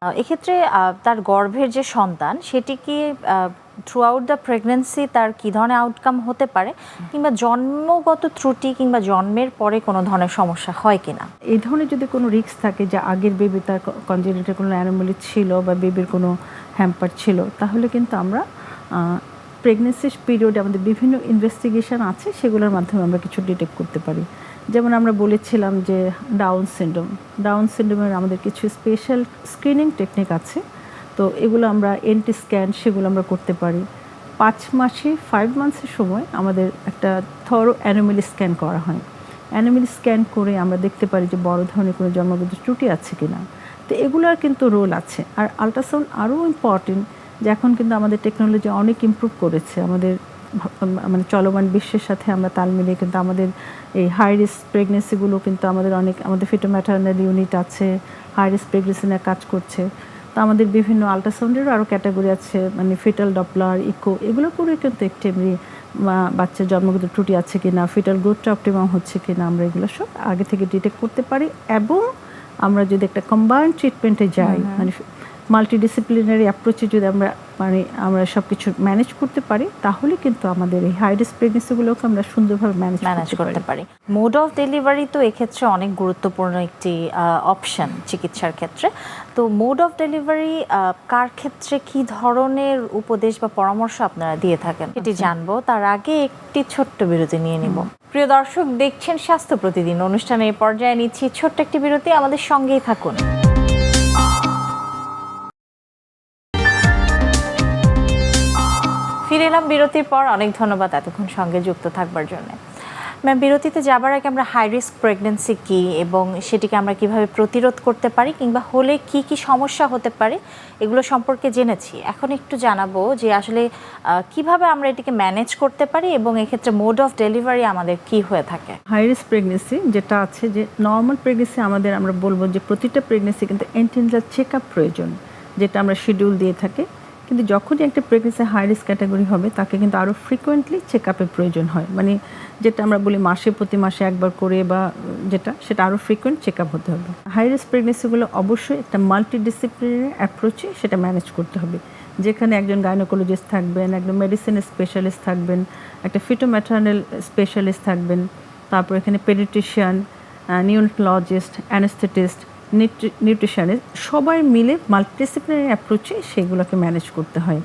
এক্ষেত্রে তার গর্ভের যে সন্তান সেটি কি থ্রু আউট দ্য প্রেগন্যান্সি তার কী ধরনের আউটকাম হতে পারে, কিংবা জন্মগত ত্রুটি কিংবা জন্মের পরে কোনো ধরনের সমস্যা হয় কিনা? এই ধরনের যদি কোনো রিস্ক থাকে যে আগের বেবি তার কনজেনিটাল কোনো অ্যানোমালি ছিল বা বেবির কোনো হ্যাম্পার ছিল, তাহলে কিন্তু আমরা প্রেগনেন্সি পিরিয়ডে আমাদের বিভিন্ন ইনভেস্টিগেশন আছে, সেগুলোর মাধ্যমে আমরা কিছু ডিটেক্ট করতে পারি। যেমন আমরা বলেছিলাম যে ডাউন সিনড্রোমের আমাদের কিছু স্পেশাল স্ক্রিনিং টেকনিক আছে, তো এগুলো আমরা এনটি স্ক্যান সেগুলো আমরা করতে পারি। 5 মান্থসের সময় আমাদের একটা থরো অ্যানোমালি স্ক্যান করা হয়। অ্যানোমালি স্ক্যান করে আমরা দেখতে পারি যে বড় ধরনের কোনো জন্মগত ত্রুটি আছে কিনা। তো এগুলোর কিন্তু রোল আছে। আর আল্ট্রাসাউন্ড আরও ইম্পর্টেন্ট, যে এখন কিন্তু আমাদের টেকনোলজি অনেক ইমপ্রুভ করেছে। আমাদের মানে চলমান বিশ্বের সাথে আমরা তাল মিলিয়ে কিন্তু আমাদের এই হাই রিস্ক প্রেগনেন্সিগুলো কিন্তু আমাদের ফিটোম্যাটার্নাল ইউনিট আছে, হাই রিস্ক প্রেগনেন্সি নিয়ে কাজ করছে। তো আমাদের বিভিন্ন আল্ট্রাসাউন্ডেরও আরও ক্যাটাগরি আছে, মানে ফিটাল ডপলার, ইকো, এগুলো করে কিন্তু একটু এমনি বাচ্চার জন্মগত ত্রুটি আছে কিনা, ফিটাল গ্রোথটা অপটিমাম হচ্ছে কিনা, আমরা এগুলো সব আগে থেকে ডিটেক্ট করতে পারি। এবং আমরা যদি একটা কম্বাইন্ড ট্রিটমেন্টে যাই, মানে মাল্টিডিসিপ্লিনারি অ্যাপ্রোচে যদি আমরা সব কিছু ম্যানেজ করতে পারি, তাহলে কিন্তু আমাদের এই হাই রিস্ক প্রেগনেন্সিগুলোকে আমরা সুন্দরভাবে ম্যানেজ করতে পারি। মোড অফ ডেলিভারি তো এক্ষেত্রে অনেক গুরুত্বপূর্ণ একটি অপশন চিকিৎসার ক্ষেত্রে। তো মোড অফ ডেলিভারি কার ক্ষেত্রে কি ধরনের উপদেশ বা পরামর্শ আপনারা দিয়ে থাকেন এটি জানবো, তার আগে একটি ছোট্ট বিরতি নিয়ে নিব। প্রিয় দর্শক, দেখছেন স্বাস্থ্য প্রতিদিন অনুষ্ঠানের পর্যায়ে নিচ্ছি ছোট্ট একটি বিরতি, আমাদের সঙ্গেই থাকুন। ফিরে এলাম বিরতির পর। অনেক ধন্যবাদ এতক্ষণ সঙ্গে যুক্ত থাকবার জন্য। ম্যাম, বিরতিতে যাবার আগে আমরা হাই রিস্ক প্রেগনেন্সি কী এবং সেটিকে আমরা কিভাবে প্রতিরোধ করতে পারি, কিংবা হলে কি কি সমস্যা হতে পারে, এগুলো সম্পর্কে জেনেছি। এখন একটু জানাবো যে আসলে কিভাবে আমরা এটিকে ম্যানেজ করতে পারি এবং এক্ষেত্রে মোড অফ ডেলিভারি আমাদের কি হয়ে থাকে। হাই রিস্ক প্রেগনেন্সি যেটা আছে, যে নর্মাল প্রেগনেন্সি আমরা বলবো যে প্রতিটা প্রেগনেন্সি কিন্তু এন্টিনাল চেক আপ প্রয়োজন, যেটা আমরা শিডিউল দিয়ে থাকি। কিন্তু যখনই একটা প্রেগনেন্সি হাই রিস্ক ক্যাটাগরি হবে, তাকে কিন্তু আরও ফ্রিকোয়েন্টলি চেক আপের প্রয়োজন হয়। মানে যেটা আমরা বলি প্রতি মাসে একবার করে, বা সেটা আরও ফ্রিকোয়েন্ট চেক আপ হতে হবে। হাই রিস্ক প্রেগনেন্সিগুলো অবশ্যই একটা মাল্টিডিসিপ্লিনারি অ্যাপ্রোচে সেটা ম্যানেজ করতে হবে, যেখানে একজন গাইনোকোলজিস্ট থাকবেন, একজন মেডিসিনের স্পেশালিস্ট থাকবেন, একটা ফিটোম্যাটার্নাল স্পেশালিস্ট থাকবেন, তারপর এখানে পেডিট্রিশিয়ান, নিওনাটোলজিস্ট, অ্যানেস্থেটিস্ট, নিউট্রিশনিস্ট, সবাই মিলে মাল্টিডিসিপ্লিনারি অ্যাপ্রোচে সেগুলোকে ম্যানেজ করতে হয়।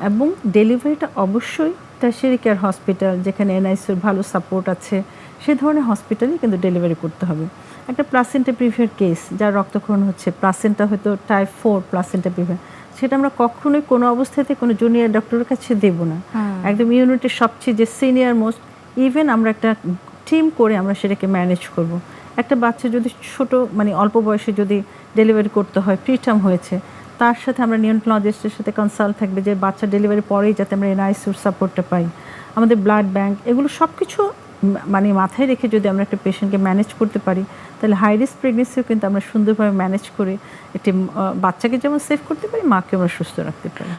এবং ডেলিভারিটা অবশ্যই টারশিয়ারি কেয়ার হসপিটাল, যেখানে এনআইসিউর ভালো সাপোর্ট আছে, সে ধরনের হসপিটালে কিন্তু ডেলিভারি করতে হবে। একটা প্লাসেন্টা প্রিভিয়ার কেস, যার রক্তক্ষরণ হচ্ছে, প্লাসেন্টা হয়তো টাইপ 4 প্লাসেন্টা প্রিভিয়ার, সেটা আমরা কখনোই কোনো অবস্থাতে কোনো জুনিয়র ডক্টরের কাছে দেবো না। একদম ইউনিটের সবচেয়ে যে সিনিয়র মোস্ট, ইভেন আমরা একটা টিম করে আমরা সেটাকে ম্যানেজ করব। একটা বাচ্চা যদি ছোট, মানে অল্প বয়সে যদি ডেলিভারি করতে হয়, প্রিটার্ম হয়েছে, তার সাথে আমরা নিওনাটোলজিস্টের সাথে কনসাল্ট থাকবে যে বাচ্চা ডেলিভারি পরেই যাতে আমরা এনআইসিউর সাপোর্টটা পাই। আমাদের ব্লাড ব্যাংক, এগুলো সব কিছু মানে মাথায় রেখে যদি আমরা একটা পেশেন্টকে ম্যানেজ করতে পারি, তাহলে হাই রিস্ক প্রেগনেন্সিও কিন্তু আমরা সুন্দরভাবে ম্যানেজ করে একটি বাচ্চাকে যেমন সেভ করতে পারি, মাকে আমরা সুস্থ রাখতে পারি।